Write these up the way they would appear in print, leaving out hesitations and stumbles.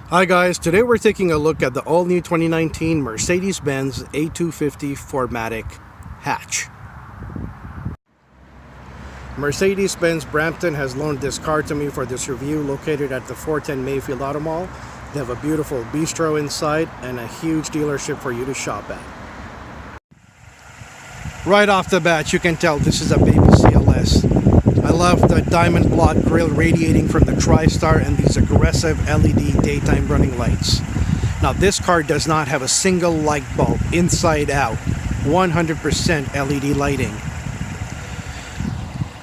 Hi guys, today we're taking a look at the all-new 2019 Mercedes-Benz A250 4MATIC hatch. Mercedes-Benz Brampton has loaned this car to me for this review, located at the 410 Mayfield Auto Mall. They have a beautiful bistro inside and a huge dealership for you to shop at. Right off the bat, you can tell this is a baby CLS. I love the diamond block grille radiating from the TriStar and these aggressive LED daytime running lights. Now this car does not have a single light bulb inside out, 100% LED lighting.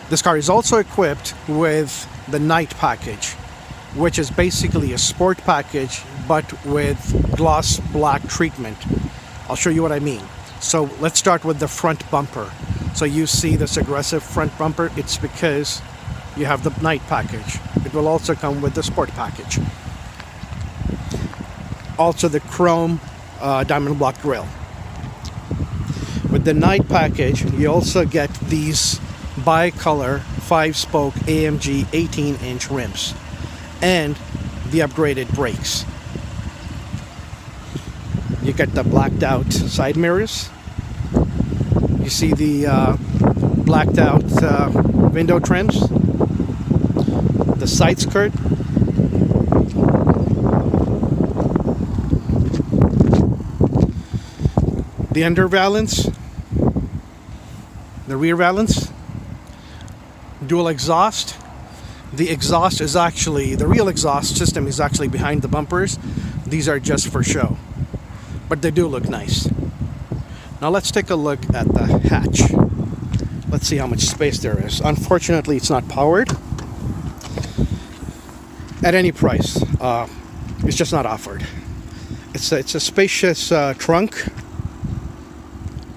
This car is also equipped with the night package, which is basically a sport package but with gloss black treatment. I'll show you what I mean. So let's start with the front bumper. So you see this aggressive front bumper, it's because you have the night package. It will also come with the sport package. Also the chrome diamond block grille. With the night package, you also get these bi-color 5-spoke AMG 18-inch rims and the upgraded brakes. You get the blacked out side mirrors. You see the blacked out window trims, the side skirt, the under valance, the rear valance, dual exhaust. The exhaust is actually, the real exhaust system is actually behind the bumpers. These are just for show, but they do look nice. Now let's take a look at the hatch. Let's see how much space there is. Unfortunately, it's not powered at any price. It's just not offered. It's a spacious trunk.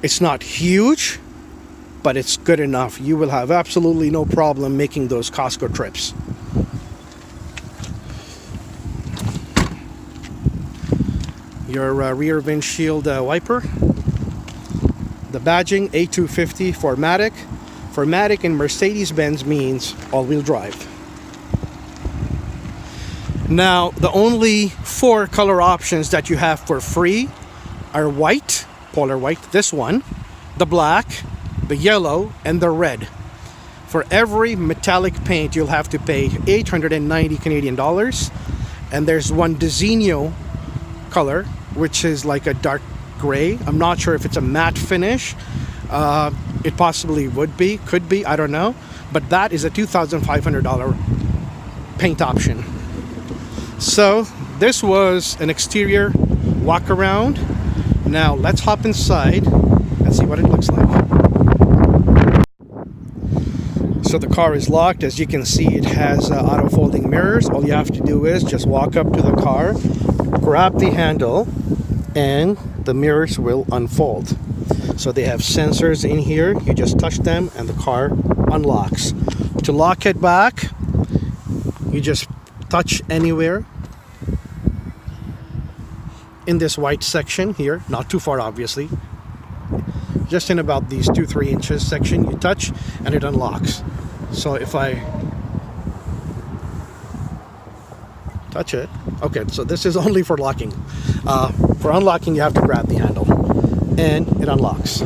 It's not huge, but it's good enough. You will have absolutely no problem making those Costco trips. Your rear windshield wiper. The badging A250 4MATIC. 4MATIC in Mercedes-Benz means all-wheel drive. Now, the only 4 color options that you have for free are white, polar white, this one, the black, the yellow, and the red. For every metallic paint, you'll have to pay 890 Canadian dollars. And there's one Designo color, which is like a dark gray. I'm not sure if it's a matte finish. It possibly would be, could be, I don't know. But that is a $2,500 paint option. So this was an exterior walk around. Now let's hop inside and see what it looks like. So the car is locked. As you can see, it has auto folding mirrors. All you have to do is just walk up to the car, grab the handle, and the mirrors will unfold. So they have sensors in here. You just touch them and the car unlocks. To lock it back, you just touch anywhere in this white section here, not too far obviously, just in about these 2-3 inches section, you touch and it unlocks. So if I touch it, okay, so this is only for locking. For unlocking, you have to grab the handle and it unlocks.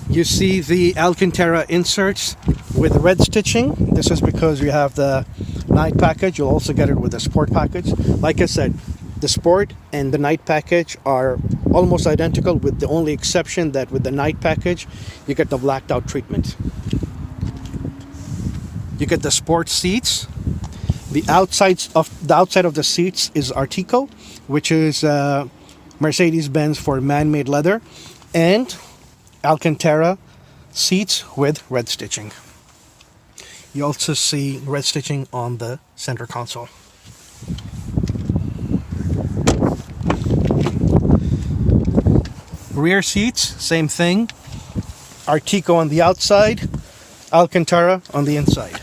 You see the Alcantara inserts with red stitching. This is because you have the night package. You'll also get it with the sport package. Like I said, the sport and the night package are almost identical, with the only exception that with the night package, you get the blacked out treatment. You get the sport seats. The outside of the seats is Artico, which is Mercedes-Benz for man-made leather, and Alcantara seats with red stitching. You also see red stitching on the center console. Rear seats, same thing. Artico on the outside, Alcantara on the inside.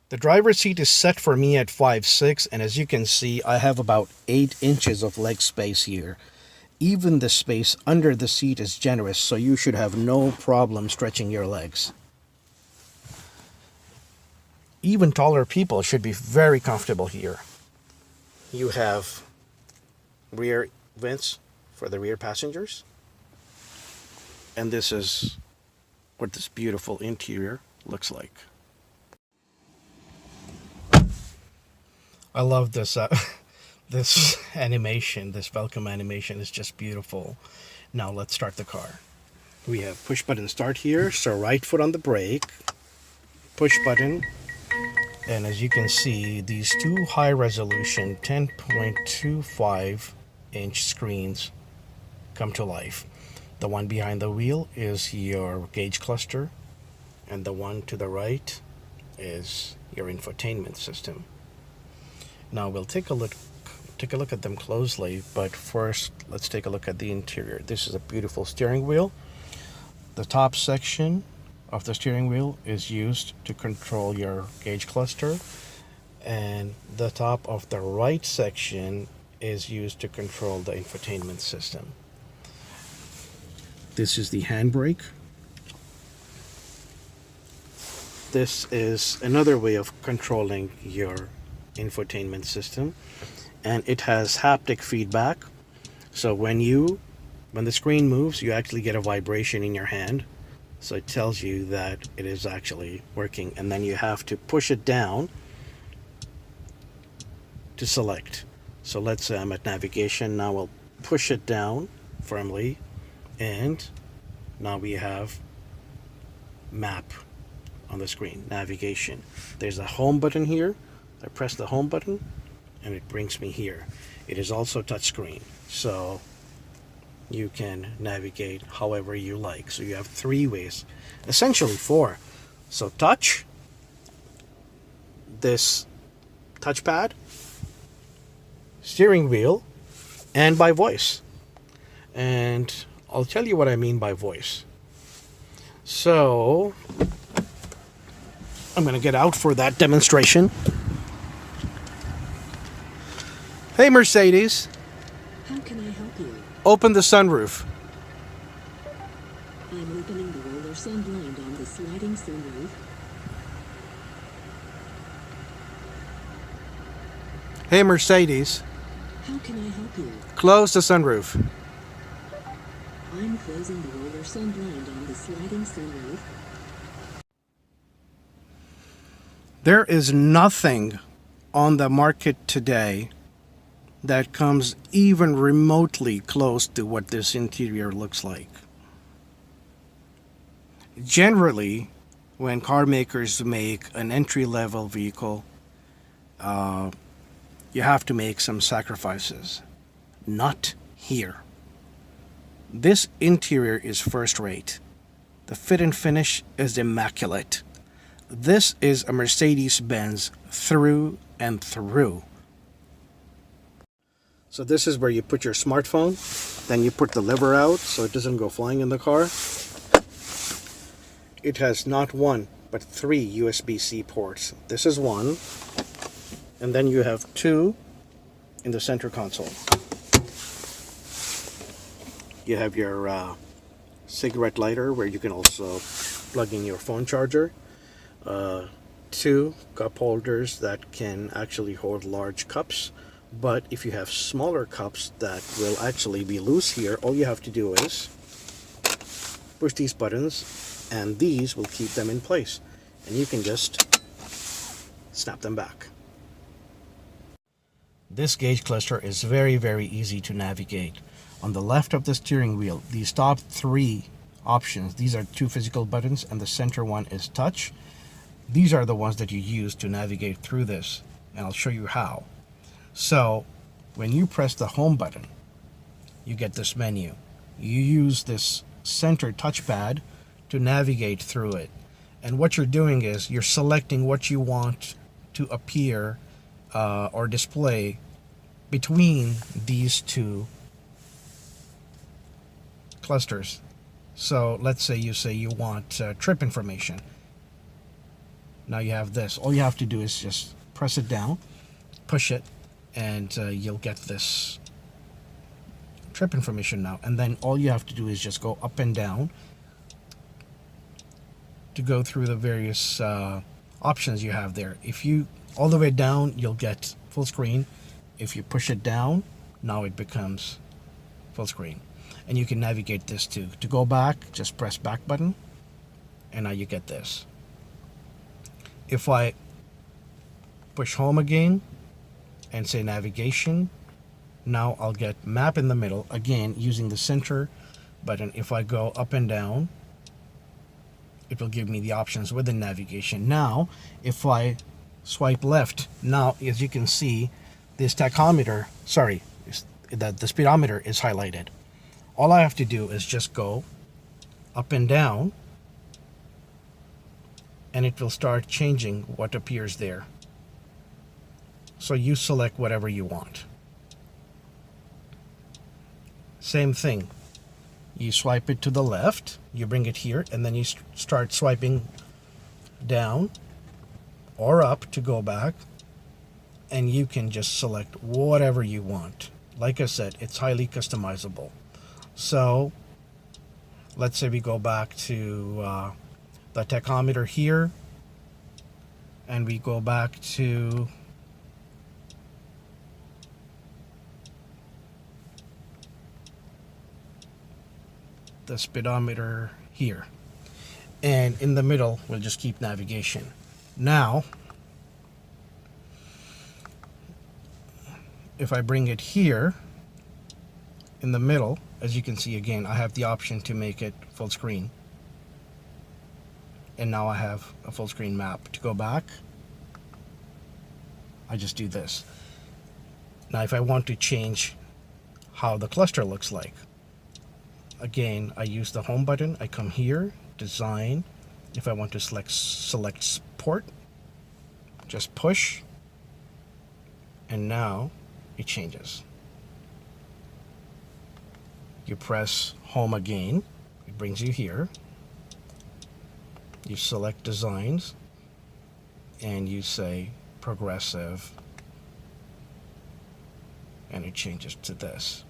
The driver's seat is set for me at 5'6", and as you can see, I have about 8 inches of leg space here. Even the space under the seat is generous, so you should have no problem stretching your legs. even taller people should be very comfortable here. You have rear vents for the rear passengers. And this is what this beautiful interior looks like. I love this this animation, this welcome animation is just beautiful. Now let's start the car. We have push button start here, so right foot on the brake, push button, and as you can see, these two high resolution 10.25 inch screens come to life. The one behind the wheel is your gauge cluster, and the one to the right is your infotainment system. Now we'll take a look at them closely, but first let's take a look at the interior. This is a beautiful steering wheel. The top section of the steering wheel is used to control your gauge cluster, and the top of the right section is used to control the infotainment system. This is the handbrake. This is another way of controlling your infotainment system, and it has haptic feedback. So when the screen moves, you actually get a vibration in your hand. So it tells you that it is actually working, and then you have to push it down to select. So let's say I'm at navigation. Now we'll push it down firmly, and now we have map on the screen, navigation. There's a home button here. I press the home button and it brings me here. It is also touchscreen, so you can navigate however you like. So you have three ways, essentially four. So touch, this touchpad, steering wheel, and by voice. And I'll tell you what I mean by voice. So I'm going to get out for that demonstration. Hey Mercedes. How can I help you? Open the sunroof. I'm opening the roller sun blind on the sliding sunroof. Hey Mercedes. How can I help you? Close the sunroof. I'm closing the roller sun blind on the sliding sunroof. There is nothing on the market today that comes even remotely close to what this interior looks like. Generally, when car makers make an entry-level vehicle, you have to make some sacrifices. Not here. This interior is first-rate. The fit and finish is immaculate. This is a Mercedes-Benz through and through. So this is where you put your smartphone, then you put the lever out so it doesn't go flying in the car. It has not one, but 3 USB-C ports. This is one, and then you have 2 in the center console. You have your cigarette lighter where you can also plug in your phone charger. 2 cup holders that can actually hold large cups. But if you have smaller cups that will actually be loose here, all you have to do is push these buttons and these will keep them in place. And you can just snap them back. This gauge cluster is very, very easy to navigate. On the left of the steering wheel, these top 3 options, these are 2 physical buttons and the center one is touch. These are the ones that you use to navigate through this, and I'll show you how. So when you press the home button, you get this menu. You use this center touchpad to navigate through it. And what you're doing is you're selecting what you want to appear or display between these 2 clusters. So let's say you want trip information. Now you have this. All you have to do is just press it down, push it, and you'll get this trip information now. And then all you have to do is just go up and down to go through the various options you have there. If you all the way down, you'll get full screen. If you push it down, now it becomes full screen. And you can navigate this too. To go back, just press back button, and now you get this. If I push home again and say navigation, now I'll get map in the middle, again using the center button. If I go up and down, it will give me the options within navigation. Now, if I swipe left, now as you can see, this tachometer, the speedometer is highlighted. All I have to do is just go up and down, and it will start changing what appears there. So you select whatever you want. Same thing. You swipe it to the left, you bring it here, and then you start swiping down or up to go back, and you can just select whatever you want. Like I said, it's highly customizable. So let's say we go back to the tachometer here, and we go back to the speedometer here, and in the middle we'll just keep navigation. Now if I bring it here in the middle, as you can see, again I have the option to make it full screen, and now I have a full screen map. To go back, I just do this. Now if I want to change how the cluster looks like, again, I use the home button. I come here, design. If I want to select sport, just push, and now it changes. You press home again, it brings you here. You select designs, and you say progressive, and it changes to this.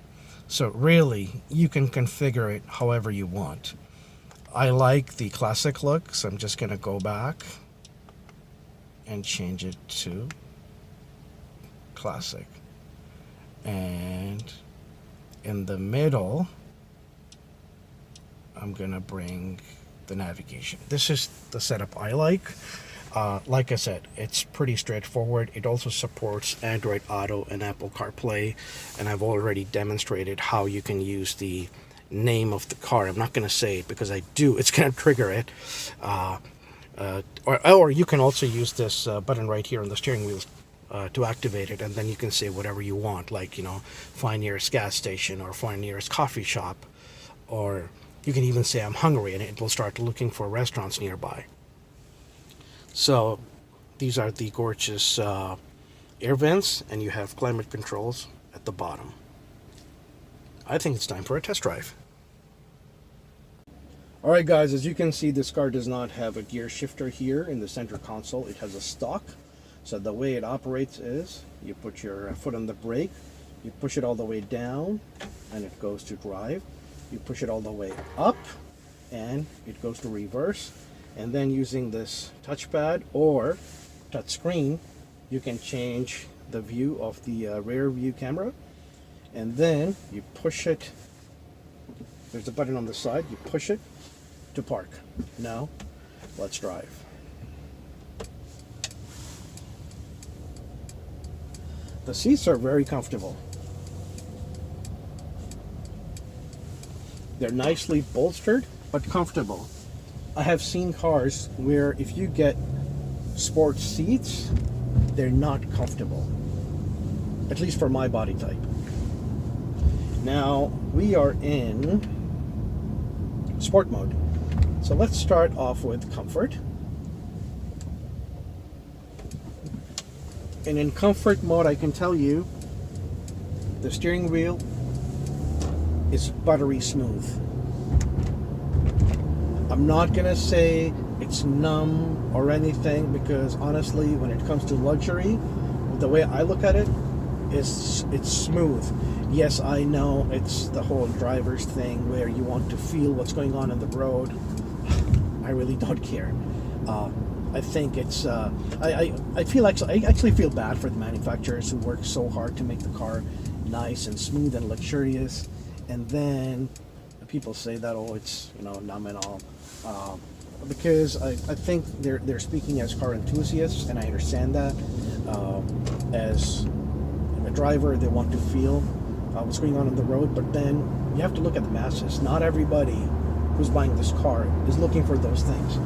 So really, you can configure it however you want. I like the classic look, so I'm just going to go back and change it to classic. And in the middle, I'm going to bring the navigation. This is the setup I like. Like I said, it's pretty straightforward. It also supports Android Auto and Apple CarPlay, and I've already demonstrated how you can use the name of the car. I'm not going to say it because it's going to trigger it. Or you can also use this button right here on the steering wheel to activate it, and then you can say whatever you want, like, find nearest gas station, or find nearest coffee shop, or you can even say I'm hungry, and it will start looking for restaurants nearby. So these are the gorgeous air vents, and you have climate controls at the bottom. I think it's time for a test drive. Alright guys, as you can see, this car does not have a gear shifter here in the center console. It has a stock. So the way it operates is you put your foot on the brake, you push it all the way down, and it goes to drive. You push it all the way up, and it goes to reverse. And then using this touchpad or touch screen, you can change the view of the rear view camera, and then you push it. There's a button on the side. You push it to park. Now let's drive. The seats are very comfortable. They're nicely bolstered but comfortable. I have seen cars where if you get sports seats, they're not comfortable, at least for my body type. Now we are in sport mode, so let's start off with comfort. And in comfort mode, I can tell you the steering wheel is buttery smooth. I'm not gonna say it's numb or anything, because honestly, when it comes to luxury, the way I look at it is it's smooth. Yes, I know it's the whole driver's thing where you want to feel what's going on the road. I really don't care. I think it's I feel I actually feel bad for the manufacturers who work so hard to make the car nice and smooth and luxurious, and then people say that, oh, it's, you know, nominal, because I think they're speaking as car enthusiasts, and I understand that. As a driver, they want to feel what's going on the road, but then you have to look at the masses. Not everybody who's buying this car is looking for those things.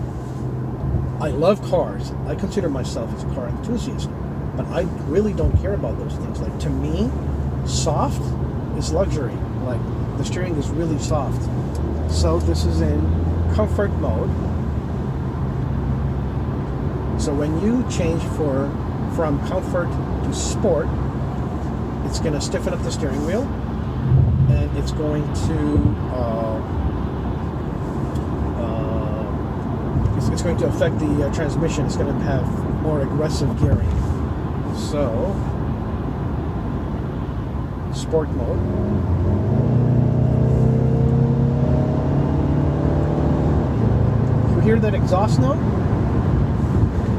I love cars. I consider myself as a car enthusiast, but I really don't care about those things. Like, to me, soft is luxury. Like, the steering is really soft. So this is in comfort mode. So when you change from comfort to sport, it's going to stiffen up the steering wheel, and it's going to it's going to affect the transmission. It's going to have more aggressive gearing. So, sport mode. You hear that exhaust note?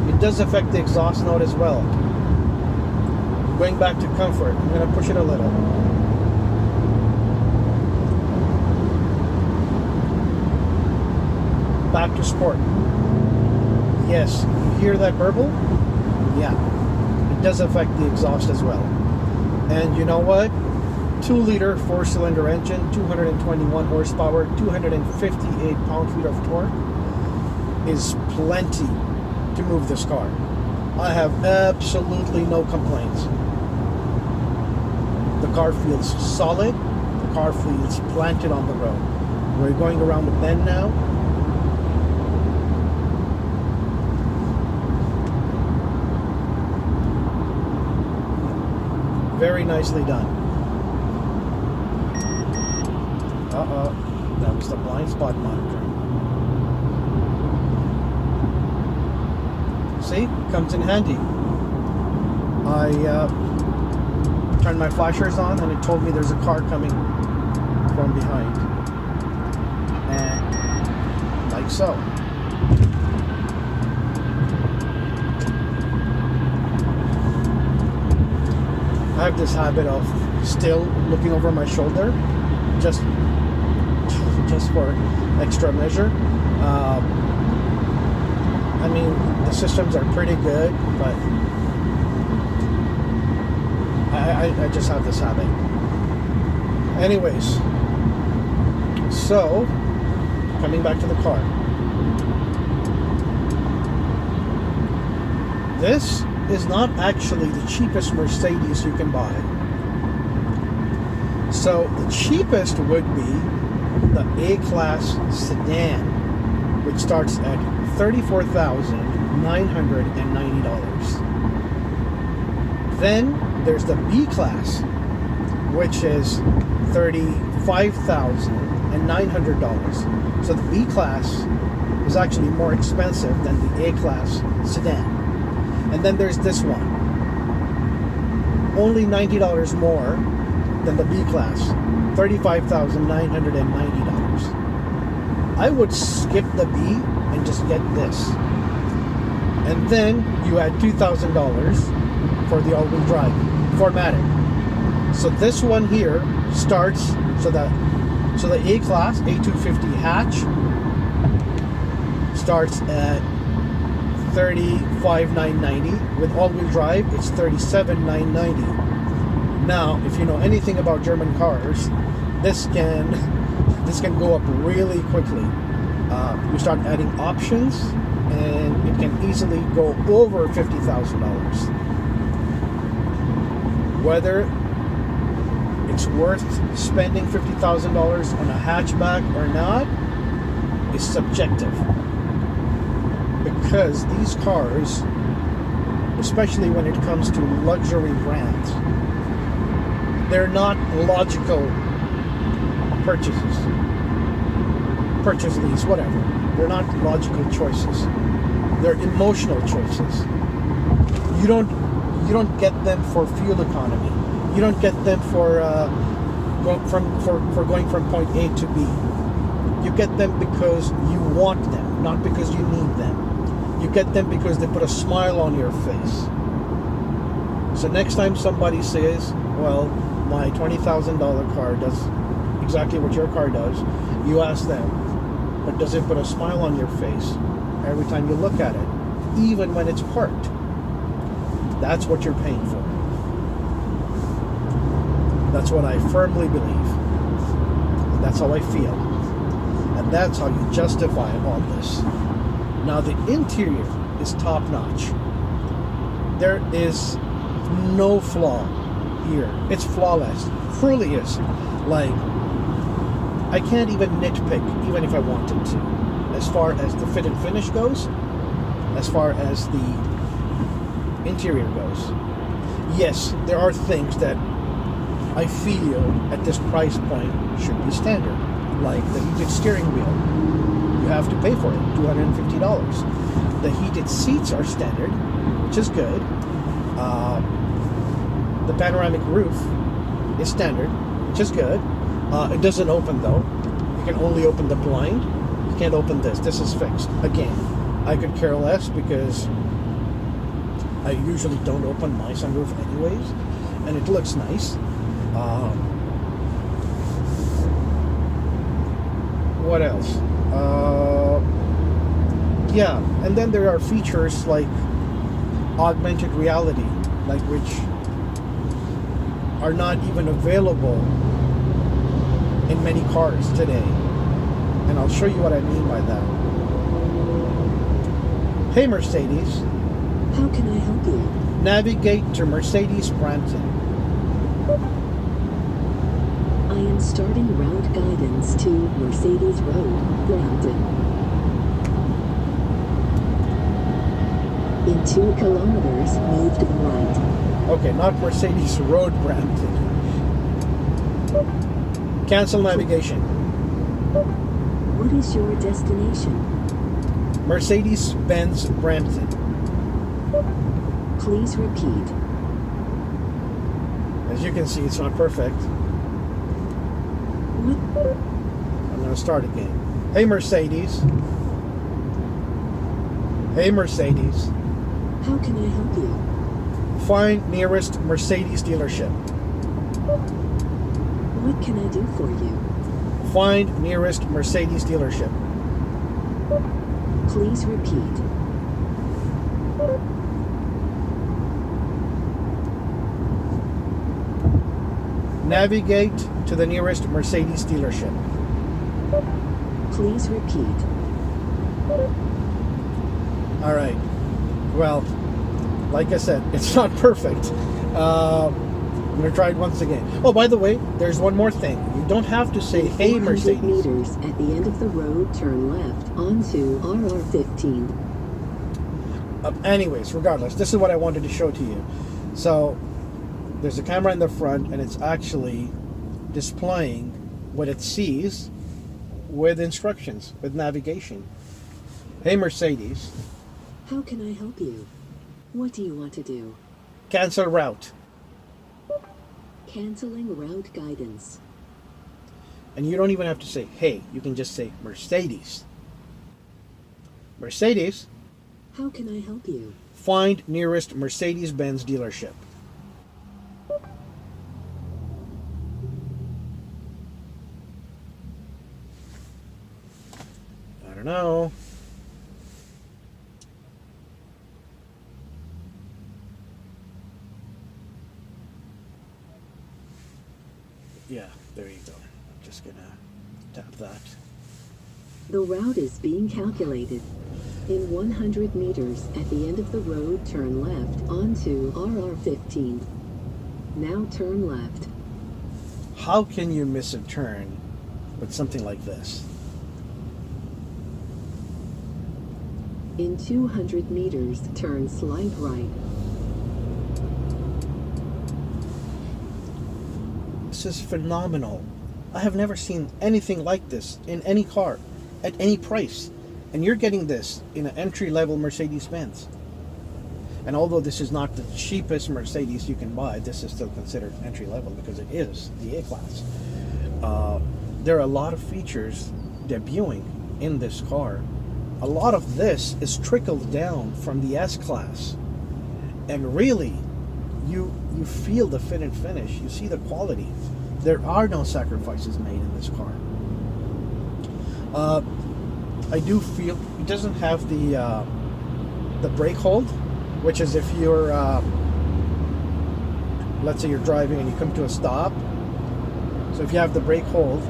It does affect the exhaust note as well. Going back to comfort, I'm going to push it a little. Back to sport. Yes, you hear that burble? Yeah, it does affect the exhaust as well. And you know what? 2-liter 4-cylinder engine, 221 horsepower, 258 pound-feet of torque is plenty to move this car. I have absolutely no complaints. The car feels solid. The car feels planted on the road. We're going around the bend now. Very nicely done. Uh-oh. That was the blind spot monitor. See? Comes in handy. I turned my flashers on, and it told me there's a car coming from behind. And like so. I have this habit of still looking over my shoulder, just for extra measure. I mean, the systems are pretty good, but I just have this habit. Anyways, so coming back to the car. This is not actually the cheapest Mercedes you can buy. So the cheapest would be the A-Class sedan, which starts at $34,990. Then there's the B-Class, which is $35,900. So the B-Class is actually more expensive than the A-Class sedan. And then there's this one, only $90 more than the B-Class, $35,990. I would skip the B and just get this. And then you add $2,000 for the all-wheel drive, 4MATIC. So this one here starts, so the A-Class, A250 hatch, starts at $35,990. With all-wheel drive, it's $37,990. Now, if you know anything about German cars, this can go up really quickly. You start adding options, and it can easily go over $50,000. Whether it's worth spending $50,000 on a hatchback or not is subjective. Because these cars, especially when it comes to luxury brands, they're not logical purchases. Purchase these, whatever. They're not logical choices. They're emotional choices. You don't get them for fuel economy. You don't get them for going from point A to B. You get them because you want them, not because you need them. You get them because they put a smile on your face. So next time somebody says, well, my $20,000 car does exactly what your car does, you ask them, but does it put a smile on your face every time you look at it, even when it's parked? That's what you're paying for. That's what I firmly believe. And that's how I feel. And that's how you justify all this. Now, the interior is top-notch. There is no flaw here. It's flawless. Truly is. Like, I can't even nitpick, even if I wanted to, as far as the fit and finish goes, as far as the interior goes. Yes, there are things that I feel at this price point should be standard, like the heated steering wheel. You have to pay for it, $250. The heated seats are standard, which is good. The panoramic roof is standard, which is good. It doesn't open though. You can only open the blind. You can't open this. This is fixed. Again, I could care less because I usually don't open my sunroof anyways, and it looks nice. What else? Yeah, and then there are features like augmented reality, like which are not even available in many cars today. And I'll show you what I mean by that. Hey Mercedes. How can I help you? Navigate to Mercedes Brampton. I am starting route guidance to Mercedes Road, Brampton. In 2 kilometers, move to the right. Okay, not Mercedes Road Brampton. Cancel navigation. What is your destination? Mercedes-Benz Brampton. Please repeat. As you can see, it's not perfect. What? I'm going to start again. Hey Mercedes. Hey Mercedes. How can I help you? Find nearest Mercedes dealership. What can I do for you? Find nearest Mercedes dealership. Please repeat. Navigate to the nearest Mercedes dealership. Please repeat. All right. Well, like I said, it's not perfect. I'm going to try it once again. Oh, by the way, there's one more thing. You don't have to say, hey, 400 Mercedes. meters at the end of the road, turn left onto RR15. Anyways, regardless, this is what I wanted to show to you. So, there's a camera in the front, and it's actually displaying what it sees with instructions, with navigation. Hey, Mercedes. How can I help you? What do you want to do? Cancel route. Canceling route guidance. And you don't even have to say, hey. You can just say, Mercedes. Mercedes. How can I help you? Find nearest Mercedes-Benz dealership. I don't know. Yeah, there you go. I'm just gonna tap that. The route is being calculated. In 100 meters at the end of the road, turn left onto RR15. Now turn left. How can you miss a turn with something like this? In 200 meters, turn slight right. This is phenomenal. I have never seen anything like this in any car, at any price. And you're getting this in an entry-level Mercedes-Benz. And although this is not the cheapest Mercedes you can buy, this is still considered entry-level because it is the A-Class. There are a lot of features debuting in this car a lot of this is trickled down from the S-Class. And really, you feel the fit and finish. You see the quality. There are no sacrifices made in this car. I do feel it doesn't have the brake hold, which is if you're, let's say you're driving and you come to a stop. So if you have the brake hold,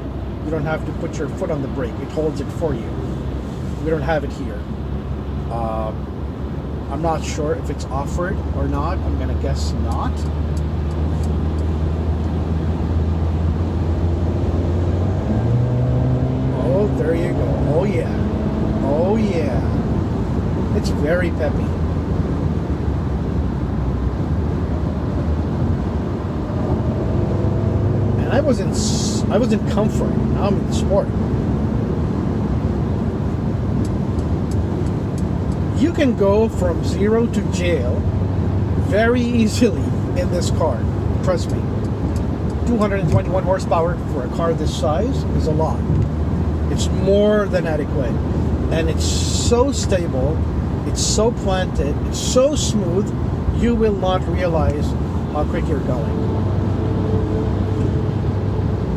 you don't have to put your foot on the brake. It holds it for you. We don't have it here. I'm not sure if it's offered or not. I'm gonna guess not. Oh, there you go. Oh yeah. Oh yeah. It's very peppy. And I was in comfort. Now I'm in sport. You can go from 0 to jail very easily in this car. Trust me. 221 horsepower for a car this size is a lot. It's more than adequate. And it's so stable, it's so planted, it's so smooth, you will not realize how quick you're going.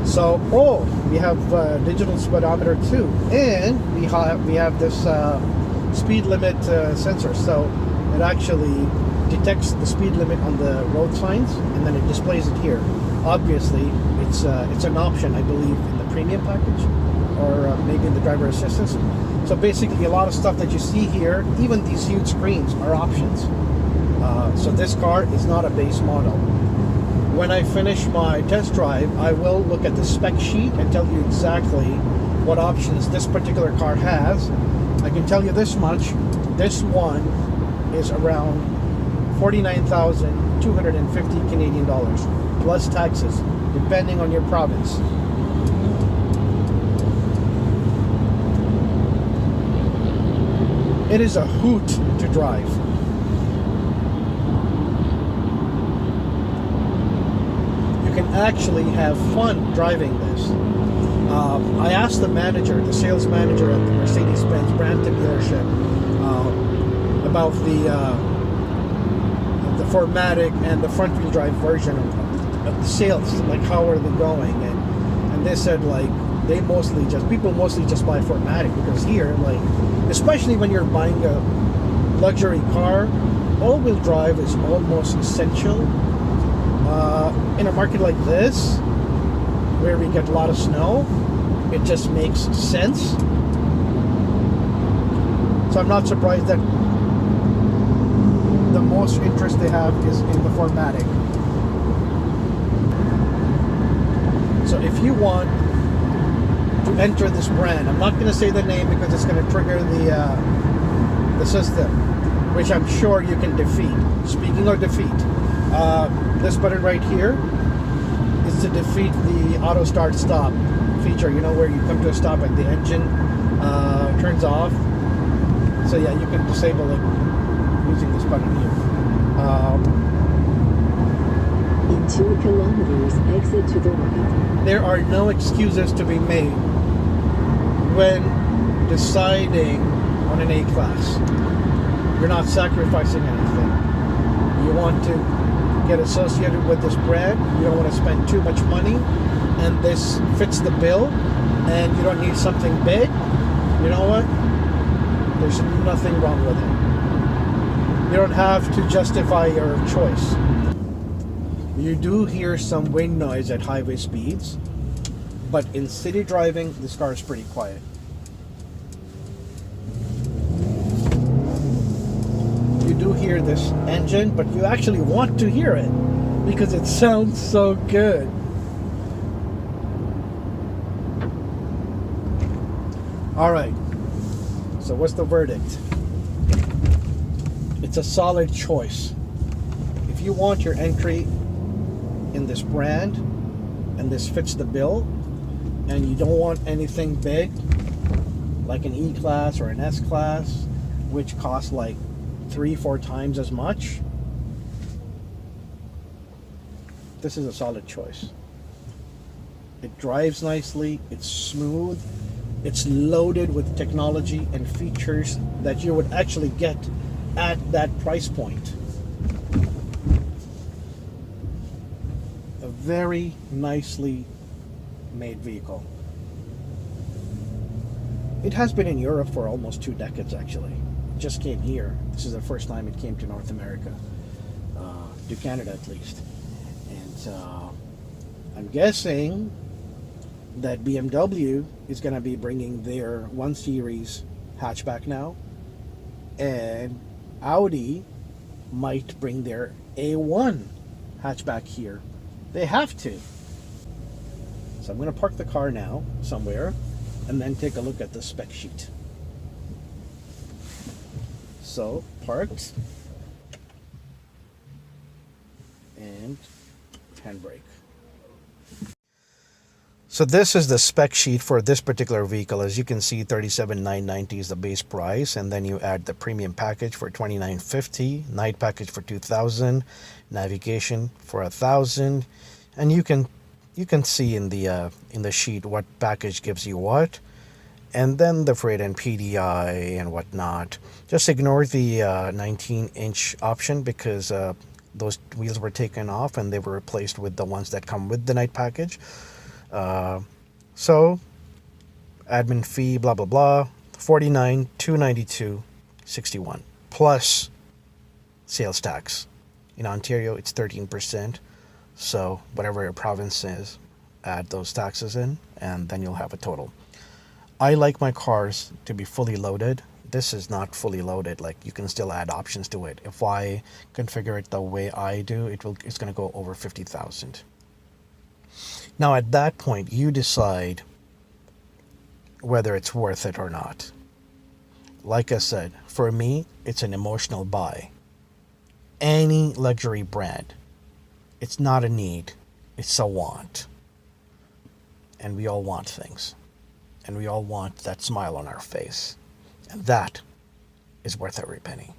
So, we have digital speedometer too. And we have this speed limit sensor, so it actually detects the speed limit on the road signs and then it displays it here. Obviously it's an option, I believe, in the premium package or maybe in the driver assistance. So basically a lot of stuff that you see here, even these huge screens, are options. So this car is not a base model. When I finish my test drive, I will look at the spec sheet and tell you exactly what options this particular car has. I can tell you this much, this one is around 49,250 Canadian dollars, plus taxes, depending on your province. It is a hoot to drive. You can actually have fun driving this. I asked the manager, the sales manager at the Mercedes-Benz Brampton dealership, about the 4MATIC and the front-wheel drive version of the sales, like how are they going, and they said like people mostly just buy 4MATIC because here, like, especially when you're buying a luxury car, all-wheel drive is almost essential. In a market like this, where we get a lot of snow, it just makes sense. So I'm not surprised that the most interest they have is in the 4MATIC. So if you want to enter this brand, I'm not going to say the name because it's going to trigger the system, which I'm sure you can defeat. Speaking of defeat, this button right here is to defeat the auto start stop feature, you know, where you come to a stop and the engine turns off. So yeah, you can disable it using this button here. In 2 kilometers, exit to the right. There are no excuses to be made when deciding on an A-Class. You're not sacrificing anything. You want to get associated with this brand, you don't want to spend too much money, and this fits the bill, and you don't need something big. You know what? There's nothing wrong with it. You don't have to justify your choice. You do hear some wind noise at highway speeds, but in city driving, this car is pretty quiet. You do hear this engine, but you actually want to hear it because it sounds so good. All right, so what's the verdict? It's a solid choice. If you want your entry in this brand and this fits the bill, and you don't want anything big like an E-Class or an S-Class, which costs like 3-4 times as much, this is a solid choice. It drives nicely, it's smooth, It's loaded with technology and features that you would actually get at that price point. A very nicely made vehicle. It has been in Europe for almost 2 decades actually. It just came here. This is the first time it came to North America, to Canada at least. And I'm guessing that BMW is going to be bringing their 1 Series hatchback now, and Audi might bring their A1 hatchback here. They have to. So I'm going to park the car now somewhere and then take a look at the spec sheet. So, parked, and handbrake. So this is the spec sheet for this particular vehicle. As you can see, $37,990 is the base price, and then you add the premium package for $29.50, night package for $2,000, navigation for $1,000, and you can see in the sheet what package gives you what, and then the freight and PDI and whatnot. Just ignore the 19-inch option because those wheels were taken off and they were replaced with the ones that come with the night package. So admin fee, blah blah blah, $49,292.61 plus sales tax. In Ontario it's 13%, so whatever your province is, add those taxes in and then you'll have a total. I like my cars to be fully loaded. This is not fully loaded. Like, you can still add options to it. If I configure it the way I do, it's going to go over 50,000. Now at that point, you decide whether it's worth it or not. Like I said, for me, it's an emotional buy. Any luxury brand, it's not a need, it's a want. And we all want things. And we all want that smile on our face. And that is worth every penny.